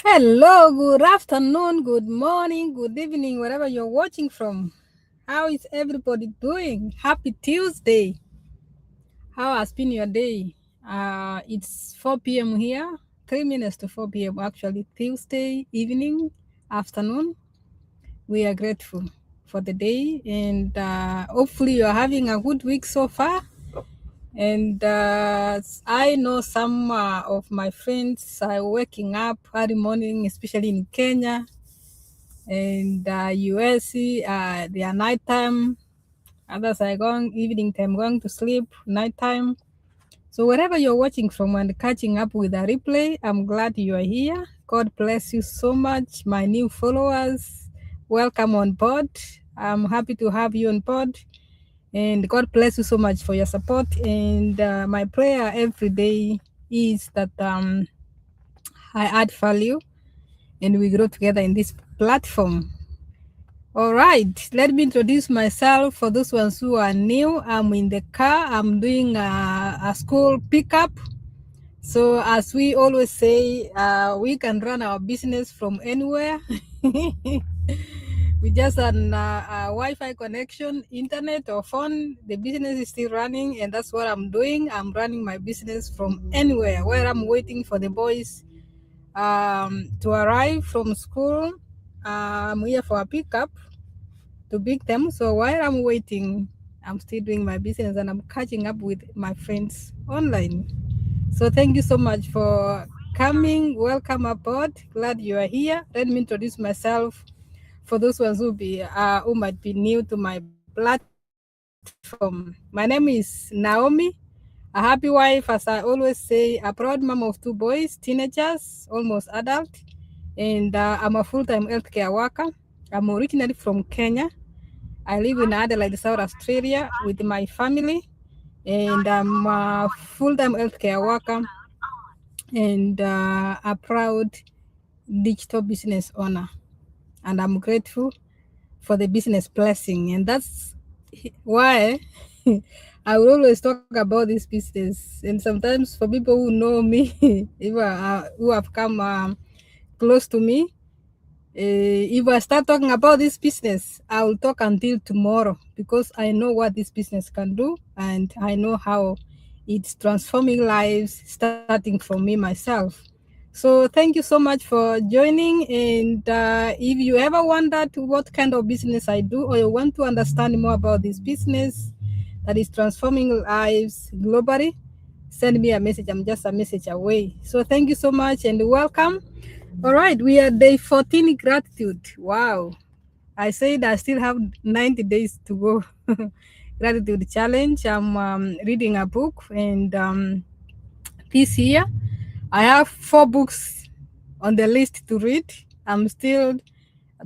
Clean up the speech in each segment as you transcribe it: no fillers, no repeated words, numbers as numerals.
Hello, good afternoon, good morning, good evening, wherever you're watching from. How is everybody doing? Happy Tuesday. How has been your day? It's 4 p.m. here, 3 minutes to 4 p.m. actually, Tuesday evening, afternoon. We are grateful for the day and hopefully you're having a good week so far. And I know some of my friends are waking up early morning, especially in Kenya and US, they are nighttime. Others are going evening time, going to sleep nighttime. So wherever you're watching from and catching up with a replay, I'm glad you are here. God bless you so much, my new followers. Welcome on board. I'm happy to have you on board. And God bless you so much for your support. And my prayer every day is that I add value and we grow together in this platform. All right, let me introduce myself for those ones who are new. I'm in the car. I'm doing a school pickup. So as we always say, we can run our business from anywhere. We just an Wi-Fi connection, internet or phone. The business is still running, and that's what I'm doing. I'm running my business from anywhere. Where I'm waiting for the boys to arrive from school. I'm here for a pickup to pick them. So while I'm waiting, I'm still doing my business and I'm catching up with my friends online. So thank you so much for coming. Welcome aboard. Glad you are here. Let me introduce myself for those ones who might be new to my platform. My name is Naomi, a happy wife, as I always say, a proud mom of two boys, teenagers, almost adult, and I'm a full-time healthcare worker. I'm originally from Kenya. I live in Adelaide, South Australia with my family, and I'm a full-time healthcare worker and a proud digital business owner. And I'm grateful for the business blessing. And that's why I will always talk about this business. And sometimes for people who know me, even, who have come close to me, if I start talking about this business, I will talk until tomorrow because I know what this business can do and I know how it's transforming lives starting from me myself. So thank you so much for joining. And if you ever wondered what kind of business I do or you want to understand more about this business that is transforming lives globally, send me a message. I'm just a message away. So thank you so much and welcome. All right, we are day 14 gratitude. Wow. I said I still have 90 days to go. Gratitude challenge. I'm reading a book, and this year I have 4 books on the list to read. I'm still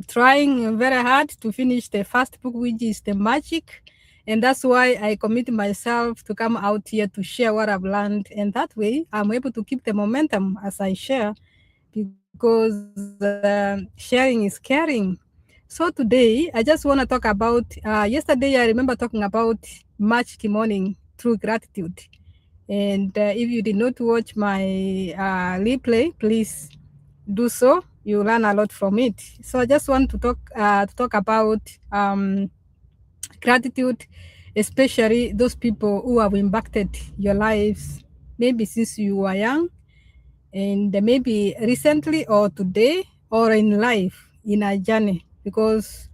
trying very hard to finish the first book, which is The Magic. And that's why I commit myself to come out here to share what I've learned. And that way I'm able to keep the momentum as I share because sharing is caring. So today, I just want to talk about, yesterday I remember talking about Magic Morning through gratitude. And if you did not watch my replay, please do so. You learn a lot from it. So I just want to talk about gratitude, especially those people who have impacted your lives, maybe since you were young and maybe recently or today or in life in our journey, because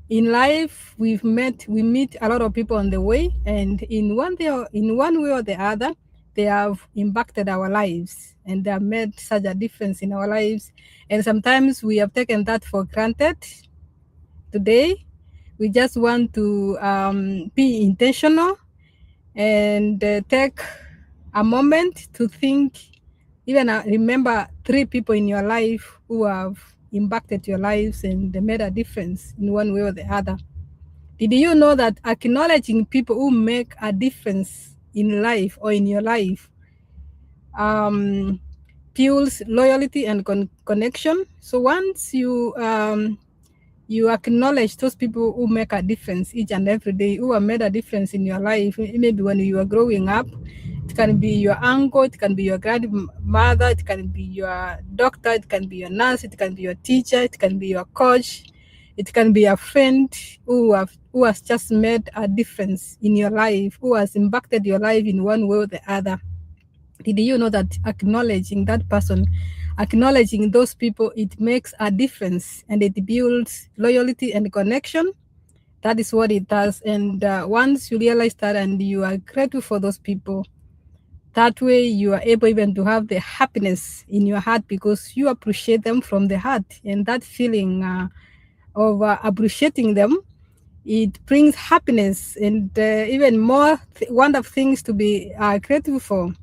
in life we meet a lot of people on the way, and in one way or the other they have impacted our lives and they have made such a difference in our lives, and sometimes we have taken that for granted. Today we just want to be intentional and take a moment to think, even remember 3 people in your life who have impacted your lives and they made a difference in one way or the other. Did you know that acknowledging people who make a difference in life or in your life fuels loyalty and connection? So once you acknowledge those people who make a difference each and every day, who have made a difference in your life, maybe when you were growing up, It can be your uncle, it can be your grandmother, it can be your doctor, it can be your nurse, it can be your teacher, it can be your coach, it can be a friend who has just made a difference in your life, who has impacted your life in one way or the other. Did you know that acknowledging that person, acknowledging those people, it makes a difference and it builds loyalty and connection? That is what it does. And once you realize that and you are grateful for those people, that way you are able even to have the happiness in your heart because you appreciate them from the heart. And that feeling of appreciating them, it brings happiness and even more wonderful things to be grateful for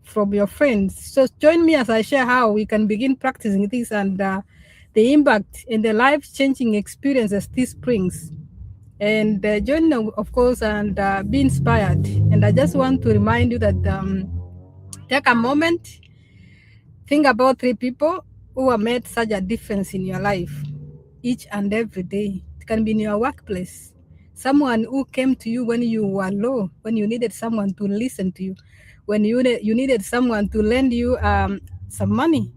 from your friends. So join me as I share how we can begin practicing this and the impact and the life-changing experiences this brings. And join me, of course, and be inspired. And I just want to remind you that take a moment, think about 3 people who have made such a difference in your life each and every day. It can be in your workplace. Someone who came to you when you were low, when you needed someone to listen to you, when you needed someone to lend you some money,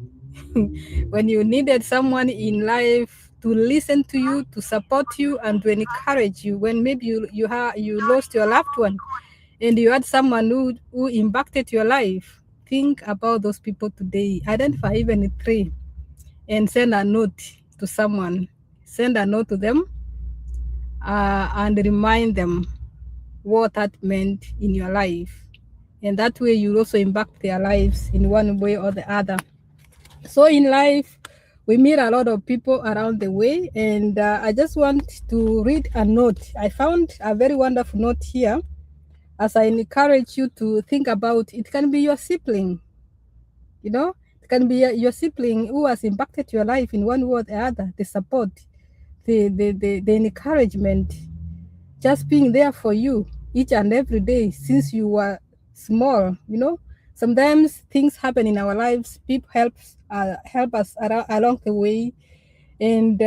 when you needed someone in life to listen to you, to support you, and to encourage you, when maybe you lost your loved one and you had someone who impacted your life. Think about those people today. Identify even 3 and send a note to someone. Send a note to them and remind them what that meant in your life. And that way you also impact their lives in one way or the other. So in life, we meet a lot of people around the way, and I just want to read a note. I found a very wonderful note here as I encourage you to think about. It can be your sibling, you know, it can be your sibling who has impacted your life in one way or the other, the support, the encouragement, just being there for you each and every day since you were small, you know. Sometimes things happen in our lives, people help us along the way, and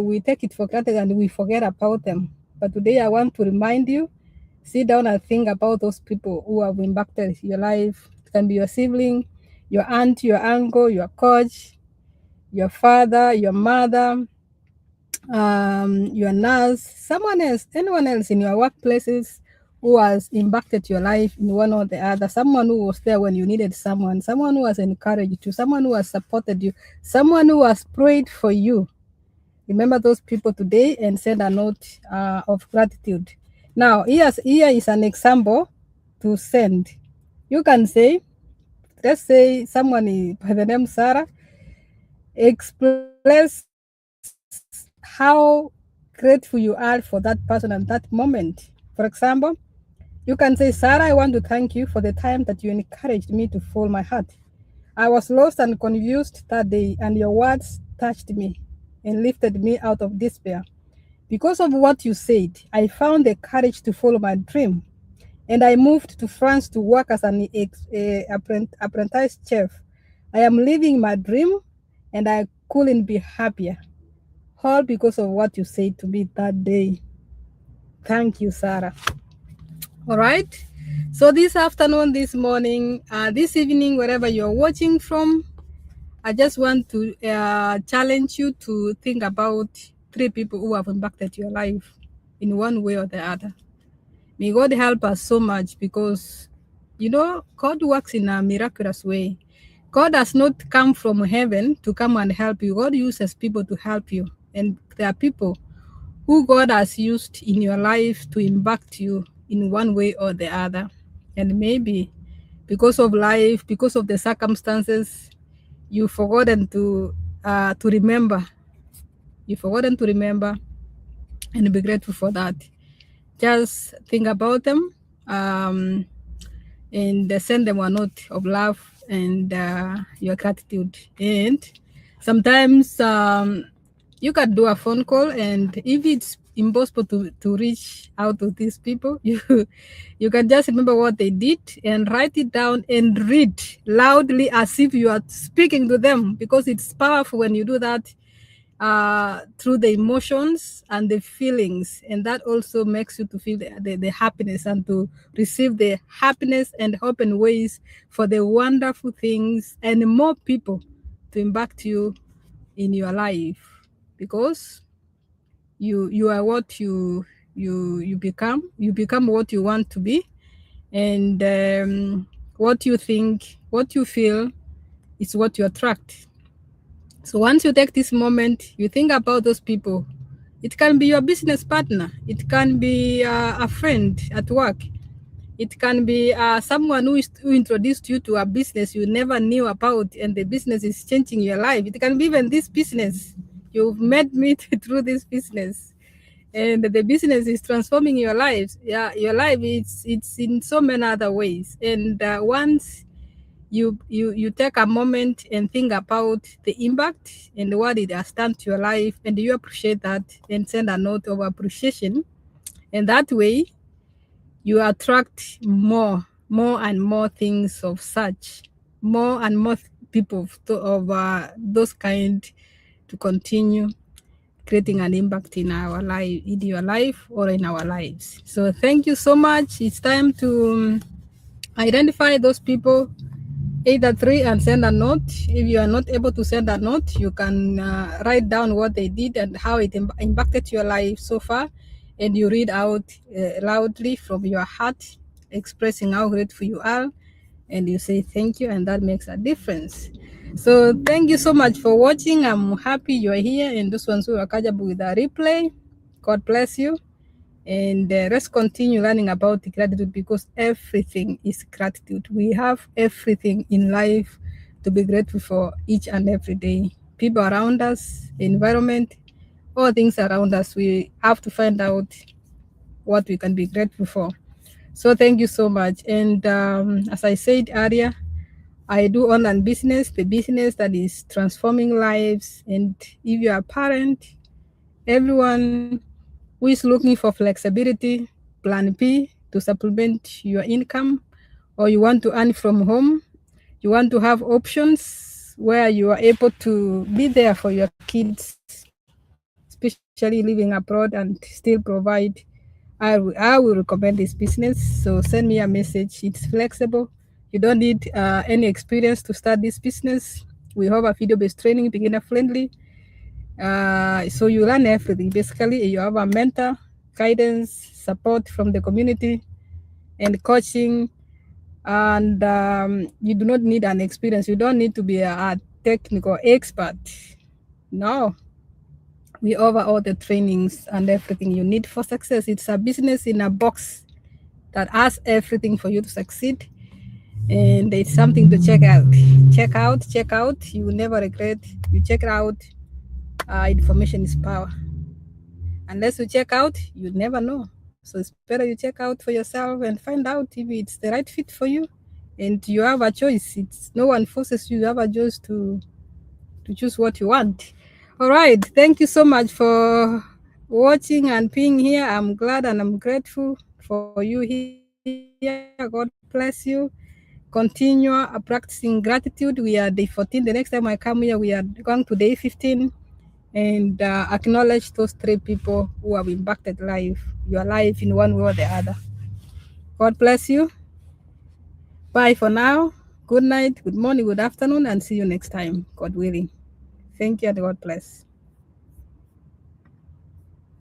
we take it for granted and we forget about them. But today I want to remind you, sit down and think about those people who have impacted your life. It can be your sibling, your aunt, your uncle, your coach, your father, your mother, your nurse, someone else, anyone else in your workplaces who has impacted your life in one or the other, someone who was there when you needed someone who has encouraged you, someone who has supported you, someone who has prayed for you. Remember those people today and send a note of gratitude. Now, here is an example to send. You can say, let's say someone by the name Sarah, express how grateful you are for that person at that moment. For example, you can say, Sarah, I want to thank you for the time that you encouraged me to follow my heart. I was lost and confused that day, and your words touched me and lifted me out of despair. Because of what you said, I found the courage to follow my dream, and I moved to France to work as an apprentice chef. I am living my dream, and I couldn't be happier. All because of what you said to me that day. Thank you, Sarah. All right. So this afternoon, this morning, this evening, wherever you're watching from, I just want to challenge you to think about 3 people who have impacted your life in one way or the other. May God help us so much because, you know, God works in a miraculous way. God does not come from heaven to come and help you. God uses people to help you. And there are people who God has used in your life to impact you in one way or the other. And maybe because of life, because of the circumstances, you've forgotten to remember. You've forgotten to remember and be grateful for that. Just think about them and send them a note of love and your gratitude. And sometimes you can do a phone call, and if it's impossible to reach out to these people, you can just remember what they did and write it down and read loudly as if you are speaking to them, because it's powerful when you do that. through the emotions and the feelings, and that also makes you to feel the happiness and to receive the happiness and open ways for the wonderful things and more people to impact you in your life, because you are what you become. You become what you want to be, and what you think, what you feel is what you attract. So once you take this moment, you think about those people. It can be your business partner, it can be a friend at work, it can be someone who introduced you to a business you never knew about, and the business is changing your life. It can be even this business. You've met me through this business, and the business is transforming your lives. Yeah, your life, it's in so many other ways. And once you take a moment and think about the impact and what it has done to your life, and you appreciate that and send a note of appreciation, and that way you attract more and more things of such, more and more people of those kind, to continue creating an impact in our life, in your life or in our lives. So thank you so much. It's time to identify those people, either three, and send a note. If you are not able to send a note, you can write down what they did and how it impacted your life so far, and you read out loudly from your heart, expressing how grateful you are, and you say thank you, and that makes a difference. So thank you so much for watching. I'm happy you are here, and those ones who are catchable with a replay, God bless you. And let's continue learning about gratitude, because everything is gratitude. We have everything in life to be grateful for each and every day. People around us, environment, all things around us. We have to find out what we can be grateful for. So thank you so much. And as I said earlier, I do online business, the business that is transforming lives. And if you are a parent, everyone who is looking for flexibility, plan B to supplement your income, or you want to earn from home, you want to have options where you are able to be there for your kids, especially living abroad, and still provide, I will recommend this business. So send me a message. It's flexible. You don't need any experience to start this business. We have a video-based training, beginner friendly. So you learn everything. Basically, you have a mentor, guidance, support from the community, and coaching. And you do not need an experience. You don't need to be a technical expert. No, we offer all the trainings and everything you need for success. It's a business in a box that has everything for you to succeed. And it's something to check out. Check out, check out. You will never regret. You check it out. Information is power. Unless you check out, you never know. So it's better you check out for yourself and find out if it's the right fit for you. And you have a choice. It's no one forces you. You have a choice to choose what you want. All right. Thank you so much for watching and being here. I'm glad and I'm grateful for you here. God bless you. Continue practicing gratitude. We are day 14. The next time I come here, we are going to day 15. And acknowledge those three people who have impacted your life in one way or the other. God bless you. Bye for now. Good night, good morning, good afternoon, and see you next time, God willing. Thank you, and God bless.